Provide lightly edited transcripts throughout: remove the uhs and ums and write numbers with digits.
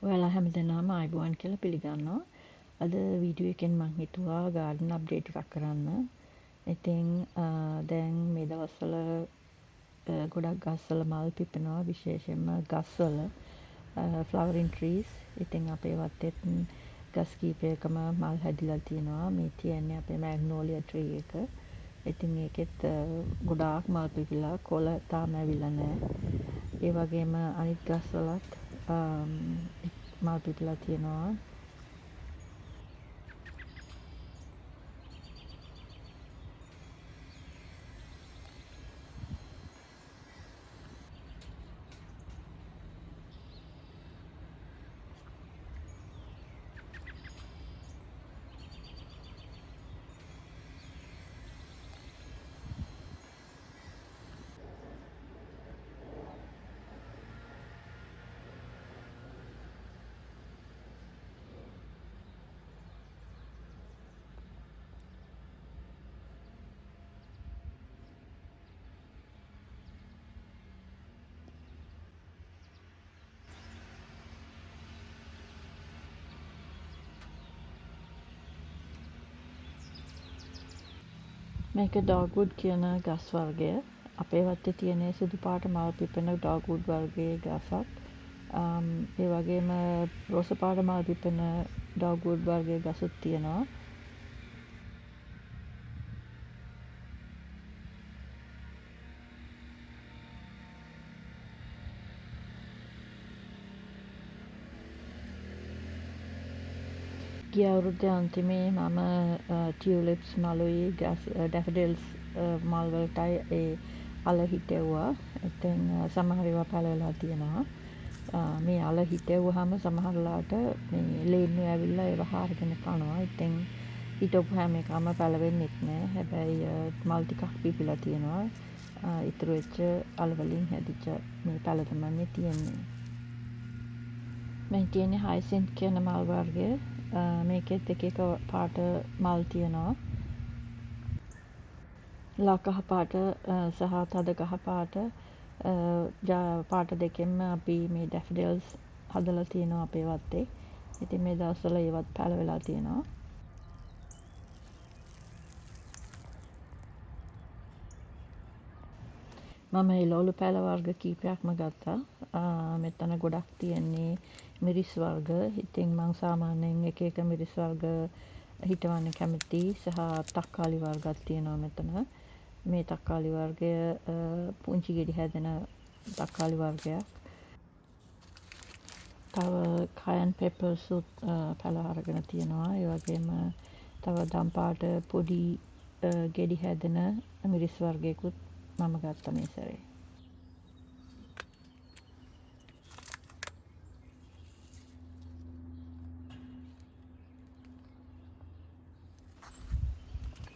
ඔයාලා හැමදෙනාම ආයුබෝවන් කියලා පිළිගන්නවා. අද වීඩියෝ එකෙන් මං හිතුවා ගාඩන් අප්ඩේට් එකක් කරන්න. ඉතින් දැන් මේ දවස්වල ගොඩක් ගස්වල මල් පිපෙනවා, විශේෂයෙන්ම ගස්වල flowering trees. ඉතින් අපේ වත්තේත් ගස් කීපයකම මල් හැදිලා තියෙනවා. මේ තියන්නේ අපේ මැග්නෝලියා ට්‍රී එක. ඉතින් ඒකෙත් ගොඩාක් මල් පිපිලා කොළ තාම ඇවිල්ලා නැහැ. ඒ වගේම අනිත් ගස්වලත් මල් පිපිලා තියෙනවා. මේක ඩොග්වුඩ් කියන ගස් වර්ගය. අපේ වත්තේ තියෙන සුදු පාට මල් පිපෙන ඩොග්වුඩ් වර්ගයේ ගසක්. ඒ වගේම රෝස පාට මල් පිපෙන ඩොග්වුඩ් වර්ගයේ ගසුත් තියෙනවා. ගිය අවුරුද්දේ අන්තිමේ මම ටියුලිප්ස් මලුයි ඩැෆඩිල්ස් මල් වලටයි ඒ අල හිටෙව්වා. ඉතින් සමහර ඒවා පැලවිලා තියෙනවා. මේ අල හිටෙව්වහම සමහරලාට මේ ලේන්නු ඇවිල්ලා ඒව හාරගෙන කනවා. ඉතින් හිටපු හැම එකම පැලවෙන්නෙත් නෑ. හැබැයි මල් ටිකක් පිපිලා තියෙනවා. ඉතුරු වෙච්ච අල වලින් හැදිච්ච මේ පැල තමයි මේ තියෙන්නේ. මේ තියෙන්නේ හයිසින්ත් කියන මල් වර්ගය. මේකෙත් එක පාට මල් තියෙනවා. ලා කහ පාට සහ තද කහ පාට පාට දෙකෙන්ම අපි මේ ඩැෆඩිල්ස් හදලා තියෙනවා අපේ වත්තේ. ඉතින් මේ දවස්වල ඒවත් පැලවෙලා තියෙනවා. මම එළවලු පැල වර්ග කීපයක්ම ගත්තා. මෙතන ගොඩක් තියෙන්නේ මිරිස් වර්ග. ඉතින් මං සාමාන්‍යයෙන් එක එක මිරිස් වර්ග හිටවන්න කැමතියි. සහ තක්කාලි වර්ගත් තියෙනවා මෙතන. මේ තක්කාලි වර්ගය පුංචි ගෙඩි හැදෙන තක්කාලි වර්ගයක්. තව කයන් පෙපර්සුත් පැල අරගෙන තියෙනවා. ඒ වගේම තව දම් පාට පොඩි ගෙඩි හැදෙන මිරිස් වර්ගයකුත් මම ගත්තා මේ සැරේ.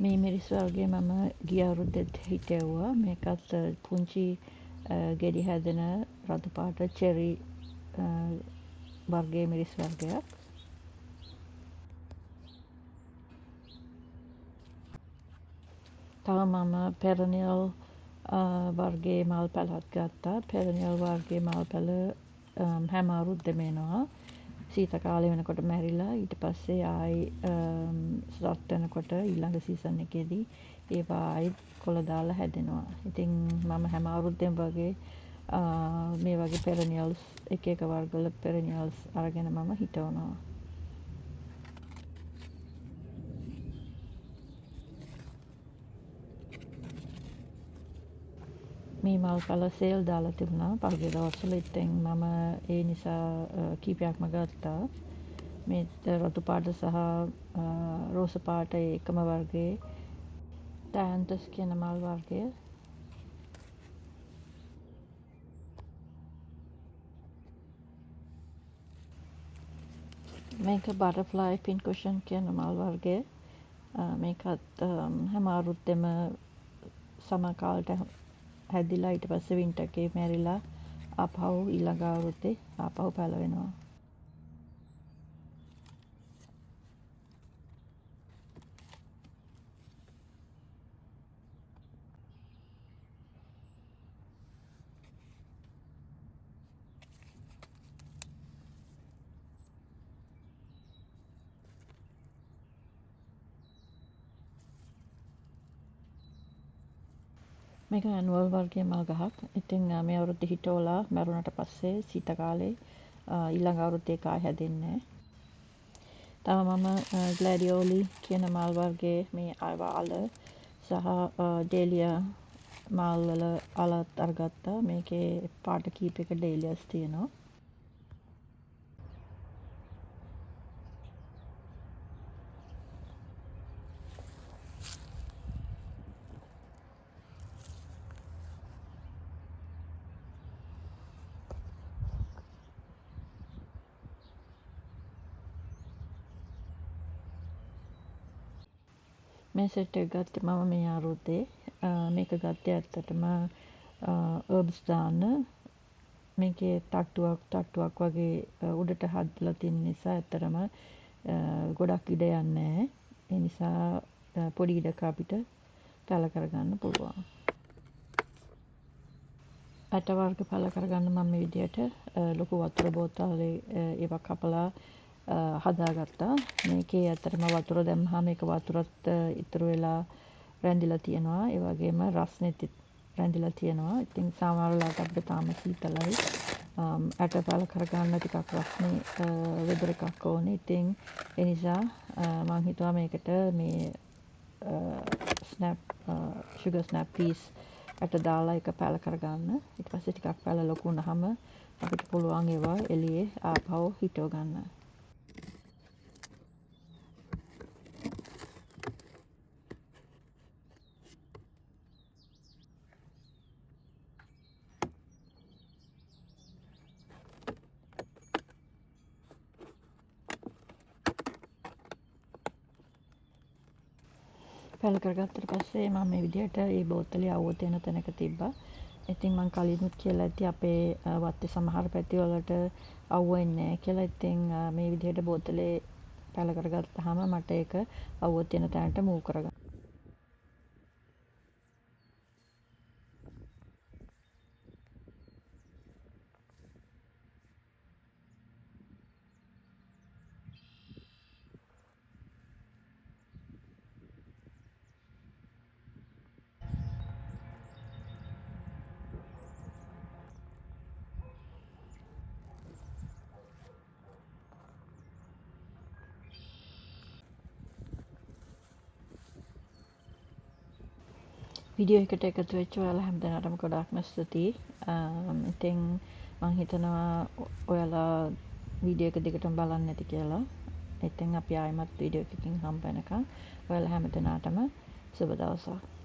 මේ මිරිස් වර්ගය මම ගිය අවුරුද්දෙත් හිටෙව්වා. මේකත් පුංචි ගෙඩි හැදෙන රතු පාට චෙරි වර්ගයේ මිරිස් වර්ගයක්. තව මම පෙරනියල් වර්ගයේ මල් පැලත් ගත්තා. පෙරනියල් වර්ගයේ මල් පැල හැම අවුරුද්දෙම එනවා. සීත කාලේ වෙනකොට මැරිලා ඊට පස්සේ ආයි ස්ටාර්ට් වෙනකොට ඊළඟ සීසන් එකේදී ඒවා ආයිත් කොළ දාලා හැදෙනවා. ඉතින් මම හැම අවුරුද්දෙම වගේ මේ වගේ පෙරනියල්ස් එක එක වර්ගවල පෙරනියල්ස් අරගෙන මම හිටවනවා. මේ මල් පැල සේල් දාලා තිබුණා පහුගිය දවස්වල. ඉතින් මම ඒ නිසා කීපයක්ම ගත්තා. මේ රතු පාට සහ රෝස පාට එකම වර්ගයේ ටෑන්තස් කියන මල් වර්ගය. මේක බටර්ෆ්ලයි පින්කුෂන් කියන මල් වර්ගය. මේකත් හැම අවුරුද්දෙම සමර් කාලෙට හැදිලා ඊට පස්සේ වින්ටර් එකේ මැරිලා ආපහු ඊළඟ අවුරුද්දේ ආපහු පැලවෙනවා. මේක ඇනුවල් වර්ගයේ මල් ගහක්. ඉතින් මේ අවුරුද්දේ හිටවලා මැරුණට පස්සේ සීත කාලේ ඊළඟ අවුරුද්දේ කාය හැදෙන්නේ නැහැ. තව මම ග්ලැඩියෝලි කියන මල් වර්ගයේ මේ අල සහ ඩේලියා මල් වල අලත් අරගත්තා. මේකේ පාට කීපයක ඩේලියස් තියෙනවා. මේ සෙට් එක ගත්තේ මම මේ අවුරුද්දේ. මේක ගත්තේ ඇත්තටම හර්බ්ස් දාන්න. මේකේ තට්ටුවක් වගේ උඩට හදලා තියෙන නිසා ඇත්තටම ගොඩක් ඉඩ යන්නේ නැහැ. ඒ නිසා පොඩි ඉඩක අපිට පැල කරගන්න පුළුවන්. ඇට වර්ග පැල කරගන්න මම මේ විදිහට ලොකු වතුර බෝතලේ ඒවා කපලා හදාගත්තා. මේකේ ඇත්තටම වතුර දැම්මහම ඒක වතුරත් ඉතුරු වෙලා රැඳිලා තියෙනවා. ඒ වගේම රස්නෙත් රැඳිලා තියෙනවා. ඉතින් සමහර වෙලාවට අපිට තාම සීතලයි. ඇට පැල කරගන්න ටිකක් රස්නේ වෙදර එකක් ඕනේ. ඉතින් ඒ නිසා මම හිතුවා මේකට මේ sugar snap peas ඇට දාලා එක පැල කරගන්න. ඊට පස්සේ ටිකක් පැල ලොකු වුණාම අපිට පුළුවන් ඒවා එළියේ ආපහු හිටව ගන්න. පැල කරගත්තට පස්සේ මම මේ විදිහට මේ බෝතලේ අවුව තියෙන තැනක තිබ්බා. ඉතින් මම කලිනුත් කියලා ඇති අපේ වත්තේ සමහර පැතිවලට අවුව එන්නේ නැහැ කියලා. ඉතින් මේ විදිහට බෝතලේ පැල කරගත්තාම මට ඒක අවුව තියෙන තැනට මූව් කරගන්න. වීඩියෝ එකට එකතු වෙච්ච ඔයාලා හැමදෙනාටම ගොඩාක්ම ස්තුතියි. ඉතින් මම හිතනවා ඔයාලා වීඩියෝ එක දිගටම බලන්න ඇති කියලා. ඉතින් අපි ආයෙමත් වීඩියෝ එකකින් හම්බ වෙනකන් ඔයාලා හැමදෙනාටම සුබ දවසක්.